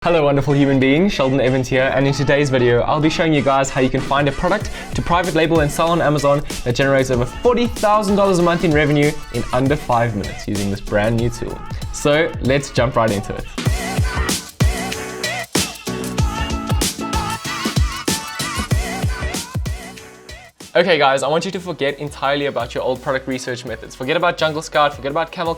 Hello wonderful human beings, Sheldon Evans here, and in today's video I'll be showing you guys how you can find a product to private label and sell on Amazon that generates over $40,000 a month in revenue in under 5 minutes using this brand new tool. So let's jump right into it. Okay guys, I want you to forget entirely about your old product research methods. Forget about Jungle Scout, forget about Camel,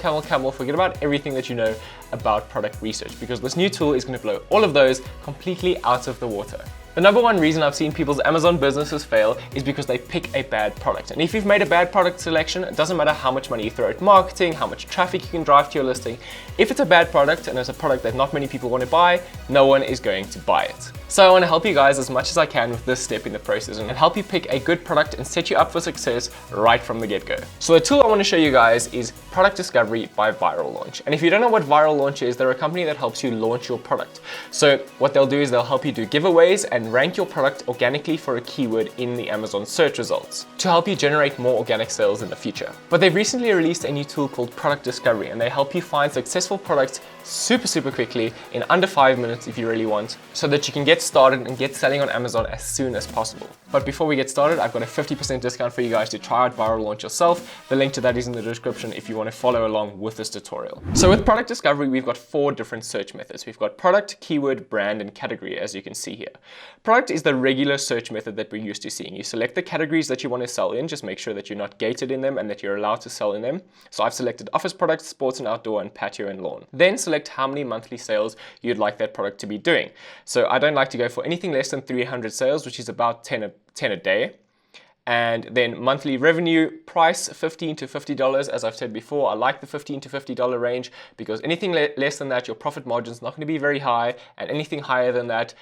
forget about everything that you know about product research, because this new tool is going to blow all of those completely out of the water. The number one reason I've seen people's Amazon businesses fail is because they pick a bad product. And if you've made a bad product selection, it doesn't matter how much money you throw at marketing, how much traffic you can drive to your listing. If it's a bad product and it's a product that not many people want to buy, no one is going to buy it. So I want to help you guys as much as I can with this step in the process and help you pick a good product and set you up for success right from the get-go. So the tool I want to show you guys is Product Discovery by Viral Launch. And if you don't know what Viral Launch is, they're a company that helps you launch your product. So what they'll do is they'll help you do giveaways and rank your product organically for a keyword in the Amazon search results to help you generate more organic sales in the future. But they've recently released a new tool called Product Discovery, and they help you find successful products super quickly in under 5 minutes if you really want, so that you can get started and get selling on Amazon as soon as possible. But before we get started, I've got a 50% discount for you guys to try out Viral Launch yourself. The link to that is in the description if you want to follow along with this tutorial. So with Product Discovery, we've got 4 different search methods. We've got product, keyword, brand, and category, as you can see here. Product is the regular search method that we're used to seeing. You select the categories that you want to sell in, just make sure that you're not gated in them and that you're allowed to sell in them. So I've selected office products, sports and outdoor, and patio and lawn. Then select how many monthly sales you'd like that product to be doing. So I don't like to go for anything less than 300 sales, which is about 10 a day. And then monthly revenue, price $15 to $50. As I've said before, I like the $15 to $50 range because anything less than that, your profit margin is not going to be very high, and anything higher than that,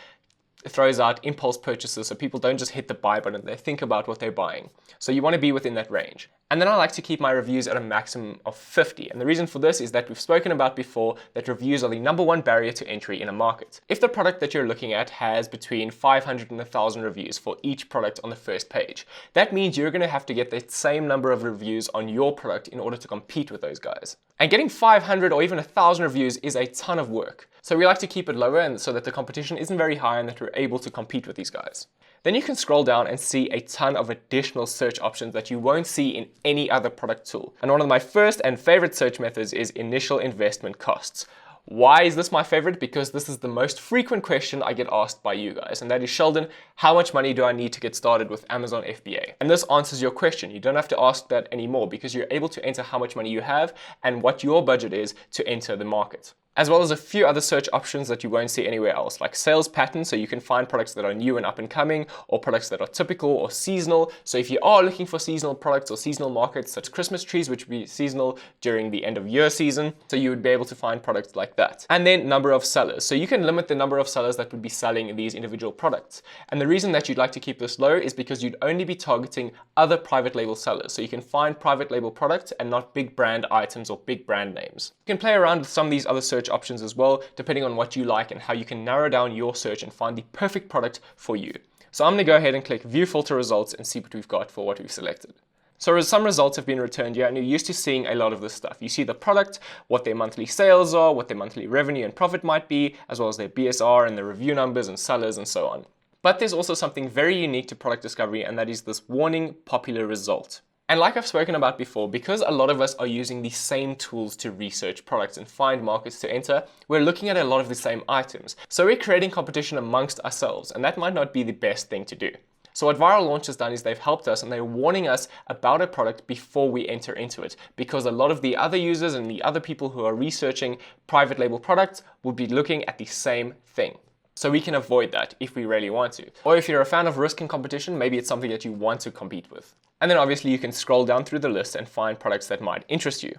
it throws out impulse purchases, so people don't just hit the buy button, they think about what they're buying. So you want to be within that range. And then I like to keep my reviews at a maximum of 50. And the reason for this is that we've spoken about before that reviews are the number one barrier to entry in a market. If the product that you're looking at has between 500 and 1,000 reviews for each product on the first page, that means you're going to have to get the same number of reviews on your product in order to compete with those guys. And getting 500 or even 1,000 reviews is a ton of work. So we like to keep it lower and so that the competition isn't very high and that we're able to compete with these guys. Then you can scroll down and see a ton of additional search options that you won't see in any other product tool. And one of my first and favorite search methods is initial investment costs. Why is this my favorite? Because this is the most frequent question I get asked by you guys, and that is, Sheldon, how much money do I need to get started with Amazon FBA? And this answers your question. You don't have to ask that anymore because you're able to enter how much money you have and what your budget is to enter the market. As well as a few other search options that you won't see anywhere else, like sales patterns, so you can find products that are new and up and coming, or products that are typical or seasonal. So if you are looking for seasonal products or seasonal markets, such as Christmas trees, which would be seasonal during the end of year season, so you would be able to find products like that. And then number of sellers. So you can limit the number of sellers that would be selling these individual products. And the reason that you'd like to keep this low is because you'd only be targeting other private label sellers. So you can find private label products and not big brand items or big brand names. You can play around with some of these other search options as well, depending on what you like and how you can narrow down your search and find the perfect product for you. So I'm going to go ahead and click View Filter Results and see what we've got for what we've selected. So some results have been returned here, and you're used to seeing a lot of this stuff. You see the product, what their monthly sales are, what their monthly revenue and profit might be, as well as their BSR and the review numbers and sellers and so on. But there's also something very unique to Product Discovery, and that is this warning popular result. And like I've spoken about before, because a lot of us are using the same tools to research products and find markets to enter, we're looking at a lot of the same items. So we're creating competition amongst ourselves, and that might not be the best thing to do. So what Viral Launch has done is they've helped us and they're warning us about a product before we enter into it, because a lot of the other users and the other people who are researching private label products will be looking at the same thing. So we can avoid that if we really want to. Or if you're a fan of risk and competition, maybe it's something that you want to compete with. And then obviously you can scroll down through the list and find products that might interest you.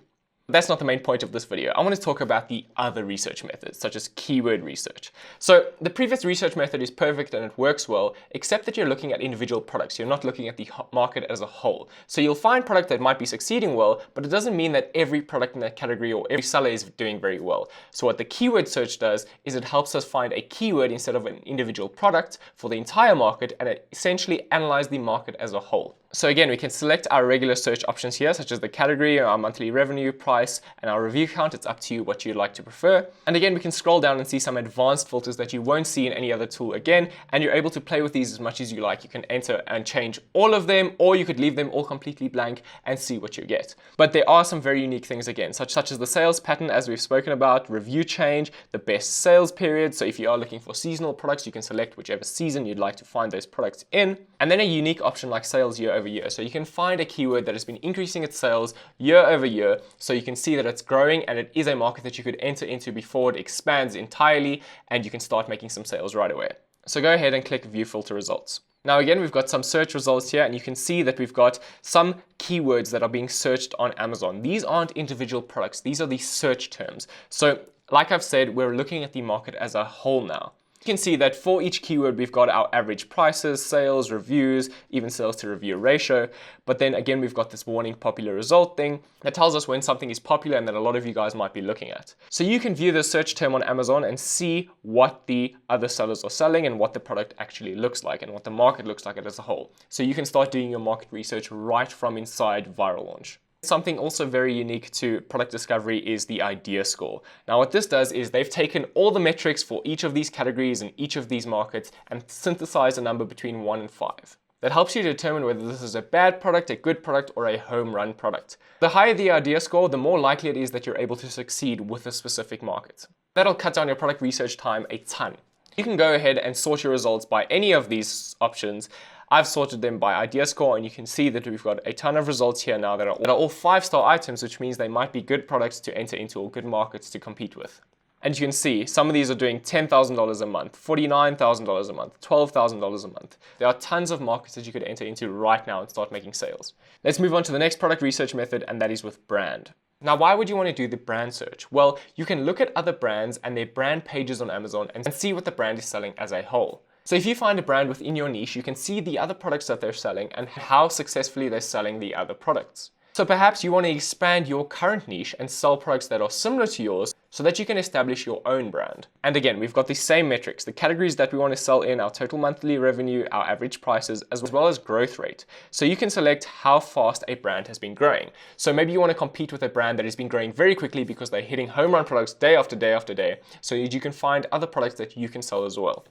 But that's not the main point of this video. I want to talk about the other research methods, such as keyword research. So the previous research method is perfect and it works well, except that you're looking at individual products. You're not looking at the market as a whole. So you'll find product that might be succeeding well, but it doesn't mean that every product in that category or every seller is doing very well. So what the keyword search does is it helps us find a keyword instead of an individual product for the entire market, and it essentially analyze the market as a whole. So again, we can select our regular search options here, such as the category, our monthly revenue, price, price and our review count. It's up to you what you'd like to prefer. And again, we can scroll down and see some advanced filters that you won't see in any other tool again, and you're able to play with these as much as you like. You can enter and change all of them, or you could leave them all completely blank and see what you get. But there are some very unique things again, such as the sales pattern, as we've spoken about, review change, the best sales period. So if you are looking for seasonal products, you can select whichever season you'd like to find those products in. And then a unique option like sales year over year. So you can find a keyword that has been increasing its sales year over year, so you can see that it's growing and it is a market that you could enter into before it expands entirely, and you can start making some sales right away. So go ahead and click View Filter Results. Now again, we've got some search results here, and you can see that we've got some keywords that are being searched on Amazon. These aren't individual products, these are the search terms. So like I've said, we're looking at the market as a whole now. You can see that for each keyword, we've got our average prices, sales, reviews, even sales to review ratio. But then again, we've got this warning popular result thing that tells us when something is popular and that a lot of you guys might be looking at. So you can view the search term on Amazon and see what the other sellers are selling and what the product actually looks like and what the market looks like as a whole. So you can start doing your market research right from inside Viral Launch. Something also very unique to product discovery is the idea score. Now what this does is they've taken all the metrics for each of these categories and each of these markets and synthesized a number between 1 and 5. That helps you determine whether this is a bad product, a good product, or a home run product. The higher the idea score, the more likely it is that you're able to succeed with a specific market. That'll cut down your product research time a ton. You can go ahead and sort your results by any of these options. I've sorted them by idea score, and you can see that we've got a ton of results here now that are all 5-star items, which means they might be good products to enter into or good markets to compete with. And you can see some of these are doing $10,000 a month, $49,000 a month, $12,000 a month. There are tons of markets that you could enter into right now and start making sales. Let's move on to the next product research method, and that is with brand. Now, why would you want to do the brand search? Well, you can look at other brands and their brand pages on Amazon and see what the brand is selling as a whole. So if you find a brand within your niche, you can see the other products that they're selling and how successfully they're selling the other products. So perhaps you want to expand your current niche and sell products that are similar to yours so that you can establish your own brand. And again, we've got the same metrics, the categories that we want to sell in, our total monthly revenue, our average prices, as well as growth rate. So you can select how fast a brand has been growing. So maybe you want to compete with a brand that has been growing very quickly because they're hitting home run products day after day after day, so you can find other products that you can sell as well.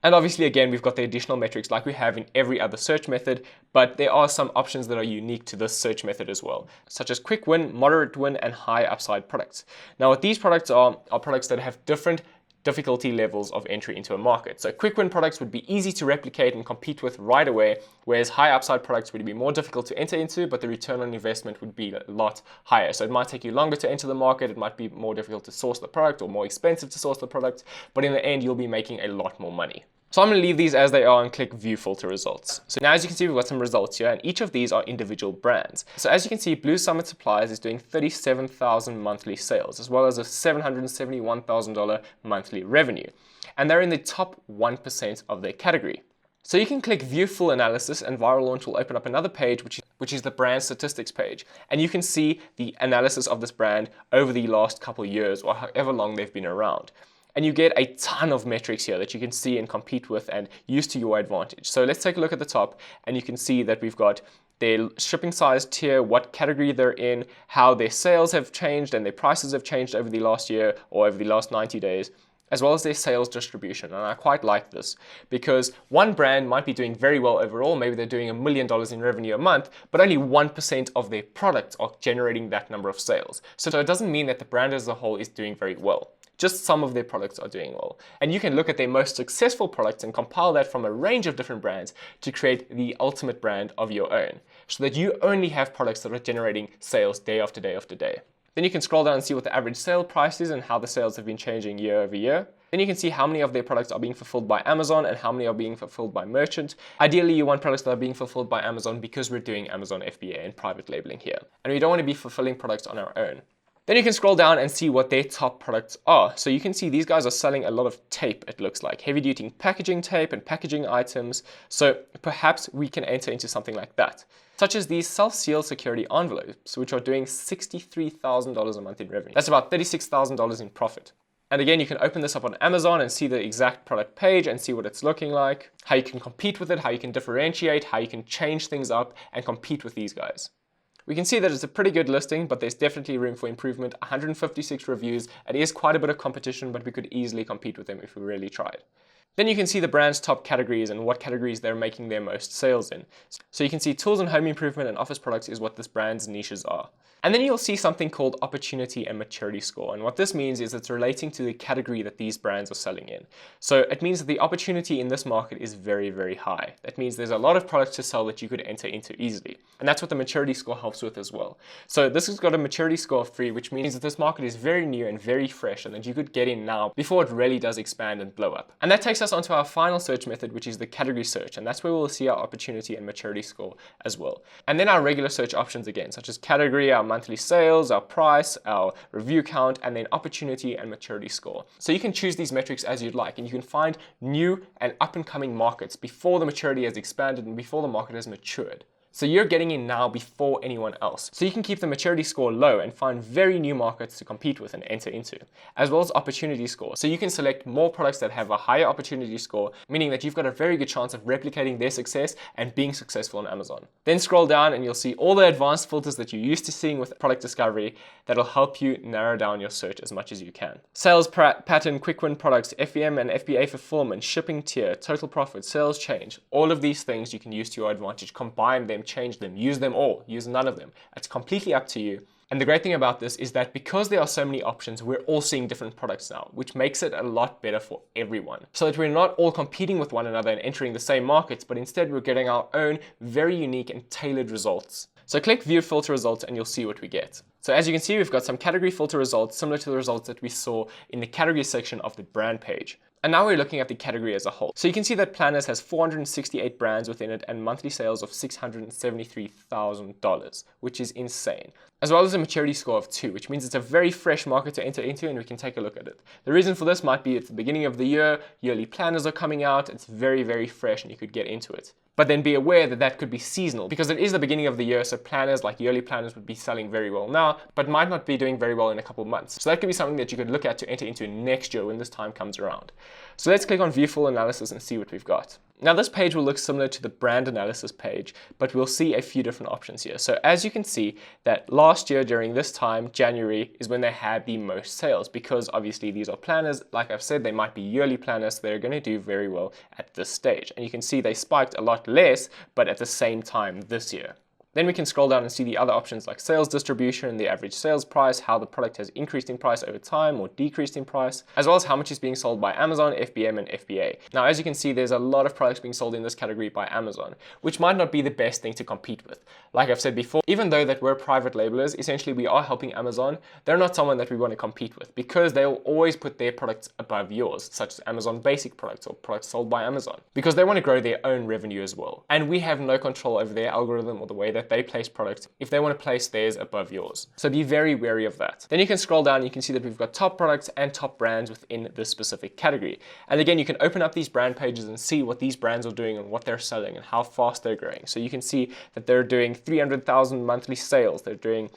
And obviously, again, we've got the additional metrics like we have in every other search method, but there are some options that are unique to this search method as well, such as quick win, moderate win, and high upside products. Now, what these products are products that have different difficulty levels of entry into a market. So quick win products would be easy to replicate and compete with right away, whereas high upside products would be more difficult to enter into, but the return on investment would be a lot higher. So it might take you longer to enter the market, it might be more difficult to source the product or more expensive to source the product, but in the end, you'll be making a lot more money. So I'm going to leave these as they are and click View Filter Results. So now as you can see, we've got some results here, and each of these are individual brands. So as you can see, Blue Summit Supplies is doing 37,000 monthly sales, as well as a $771,000 monthly revenue. And they're in the top 1% of their category. So you can click View Full Analysis, and Viral Launch will open up another page, which is the brand statistics page. And you can see the analysis of this brand over the last couple of years or however long they've been around. And you get a ton of metrics here that you can see and compete with and use to your advantage. So let's take a look at the top, and you can see that we've got their shipping size tier, what category they're in, how their sales have changed and their prices have changed over the last year or over the last 90 days, as well as their sales distribution. And I quite like this because one brand might be doing very well overall. Maybe they're doing $1 million in revenue a month, but only 1% of their products are generating that number of sales. So it doesn't mean that the brand as a whole is doing very well. Just some of their products are doing well. And you can look at their most successful products and compile that from a range of different brands to create the ultimate brand of your own, so that you only have products that are generating sales day after day after day. Then you can scroll down and see what the average sale price is and how the sales have been changing year over year. Then you can see how many of their products are being fulfilled by Amazon and how many are being fulfilled by merchant. Ideally, you want products that are being fulfilled by Amazon because we're doing Amazon FBA and private labeling here. And we don't want to be fulfilling products on our own. Then you can scroll down and see what their top products are. So you can see these guys are selling a lot of tape, it looks like. Heavy duty packaging tape and packaging items. So perhaps we can enter into something like that. Such as these self-sealed security envelopes, which are doing $63,000 a month in revenue. That's about $36,000 in profit. And again, you can open this up on Amazon and see the exact product page and see what it's looking like, how you can compete with it, how you can differentiate, how you can change things up and compete with these guys. We can see that it's a pretty good listing, but there's definitely room for improvement. 156 reviews. It is quite a bit of competition, but we could easily compete with them if we really tried. Then you can see the brand's top categories and what categories they're making their most sales in. So you can see tools and home improvement and office products is what this brand's niches are. And then you'll see something called opportunity and maturity score. And what this means is it's relating to the category that these brands are selling in. So it means that the opportunity in this market is very, very high. That means there's a lot of products to sell that you could enter into easily. And that's what the maturity score helps with as well. So this has got a maturity score of 3, which means that this market is very new and very fresh and that you could get in now before it really does expand and blow up. And that takes us onto our final search method, which is the category search. And that's where we'll see our opportunity and maturity score as well. And then our regular search options again, such as category, our monthly sales, our price, our review count, and then opportunity and maturity score. So you can choose these metrics as you'd like, and you can find new and up and coming markets before the maturity has expanded and before the market has matured. So you're getting in now before anyone else. So you can keep the maturity score low and find very new markets to compete with and enter into, as well as opportunity score. So you can select more products that have a higher opportunity score, meaning that you've got a very good chance of replicating their success and being successful on Amazon. Then scroll down and you'll see all the advanced filters that you're used to seeing with product discovery that'll help you narrow down your search as much as you can. Sales pattern, quick win products, FBM and FBA fulfillment, shipping tier, total profit, sales change. All of these things you can use to your advantage, combine them, change them, use them all, use none of them. It's completely up to you. And the great thing about this is that because there are so many options, we're all seeing different products now, which makes it a lot better for everyone. So that we're not all competing with one another and entering the same markets, but instead we're getting our own very unique and tailored results. So click View Filter Results and you'll see what we get. So as you can see, we've got some category filter results similar to the results that we saw in the category section of the brand page. And now we're looking at the category as a whole. So you can see that Planners has 468 brands within it and monthly sales of $673,000, which is insane. As well as a maturity score of 2, which means it's a very fresh market to enter into and we can take a look at it. The reason for this might be it's the beginning of the year, yearly planners are coming out, it's very, very fresh and you could get into it. But then be aware that that could be seasonal because it is the beginning of the year, so planners like yearly planners would be selling very well now, but might not be doing very well in a couple of months. So that could be something that you could look at to enter into next year when this time comes around. So let's click on View Full Analysis and see what we've got. Now this page will look similar to the brand analysis page, but we'll see a few different options here. So as you can see that last year during this time, January, is when they had the most sales because obviously these are planners. Like I've said, they might be yearly planners, so they're going to do very well at this stage. And you can see they spiked a lot less, but at the same time this year. Then we can scroll down and see the other options like sales distribution, the average sales price, how the product has increased in price over time or decreased in price, as well as how much is being sold by Amazon, FBM, and FBA. Now, as you can see, there's a lot of products being sold in this category by Amazon, which might not be the best thing to compete with. Like I've said before, even though that we're private labelers, essentially we are helping Amazon, they're not someone that we want to compete with because they will always put their products above yours, such as Amazon basic products or products sold by Amazon, because they want to grow their own revenue as well. And we have no control over their algorithm or the way that they place products if they want to place theirs above yours. So be very wary of that. Then you can scroll down and you can see that we've got top products and top brands within this specific category. And again, you can open up these brand pages and see what these brands are doing and what they're selling and how fast they're growing. So you can see that they're doing 300,000 monthly sales. They're doing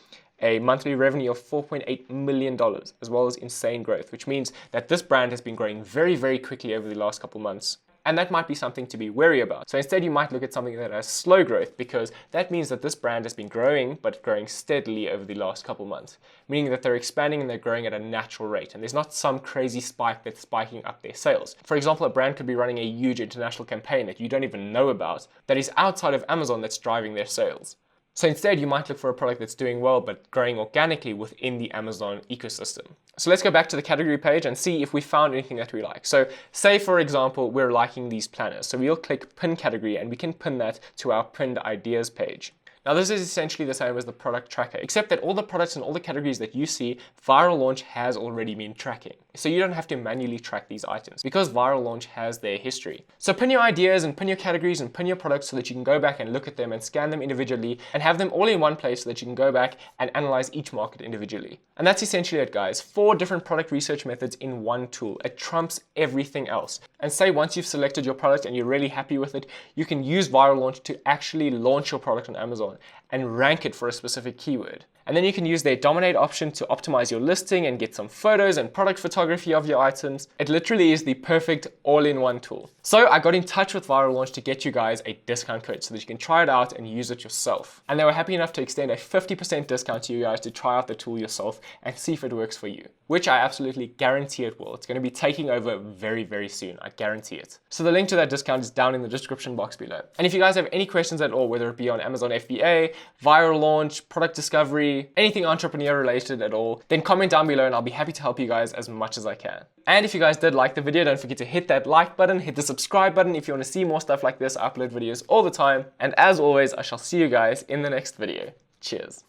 a monthly revenue of $4.8 million, as well as insane growth, which means that this brand has been growing very, very quickly over the last couple months. And that might be something to be wary about. So instead you might look at something that has slow growth because that means that this brand has been growing, but growing steadily over the last couple months, meaning that they're expanding and they're growing at a natural rate. And there's not some crazy spike that's spiking up their sales. For example, a brand could be running a huge international campaign that you don't even know about that is outside of Amazon that's driving their sales. So instead, you might look for a product that's doing well, but growing organically within the Amazon ecosystem. So let's go back to the category page and see if we found anything that we like. So say, for example, we're liking these planners. So we'll click pin category and we can pin that to our pinned ideas page. Now this is essentially the same as the product tracker, except that all the products and all the categories that you see, Viral Launch has already been tracking. So you don't have to manually track these items because Viral Launch has their history. So pin your ideas and pin your categories and pin your products so that you can go back and look at them and scan them individually and have them all in one place so that you can go back and analyze each market individually. And that's essentially it, guys. 4 different product research methods in one tool. It trumps everything else. And say once you've selected your product and you're really happy with it, you can use Viral Launch to actually launch your product on Amazon and rank it for a specific keyword. And then you can use their Dominate option to optimize your listing and get some photos and product photography of your items. It literally is the perfect all-in-one tool. So I got in touch with Viral Launch to get you guys a discount code so that you can try it out and use it yourself. And they were happy enough to extend a 50% discount to you guys to try out the tool yourself and see if it works for you, which I absolutely guarantee it will. It's going to be taking over very, very soon. I guarantee it. So the link to that discount is down in the description box below. And if you guys have any questions at all, whether it be on Amazon FBA, Viral Launch, product discovery, anything entrepreneur related at all, then comment down below and I'll be happy to help you guys as much as I can. And if you guys did like the video, don't forget to hit that like button, hit the subscribe button if you want to see more stuff like this. I upload videos all the time. And as always, I shall see you guys in the next video. Cheers.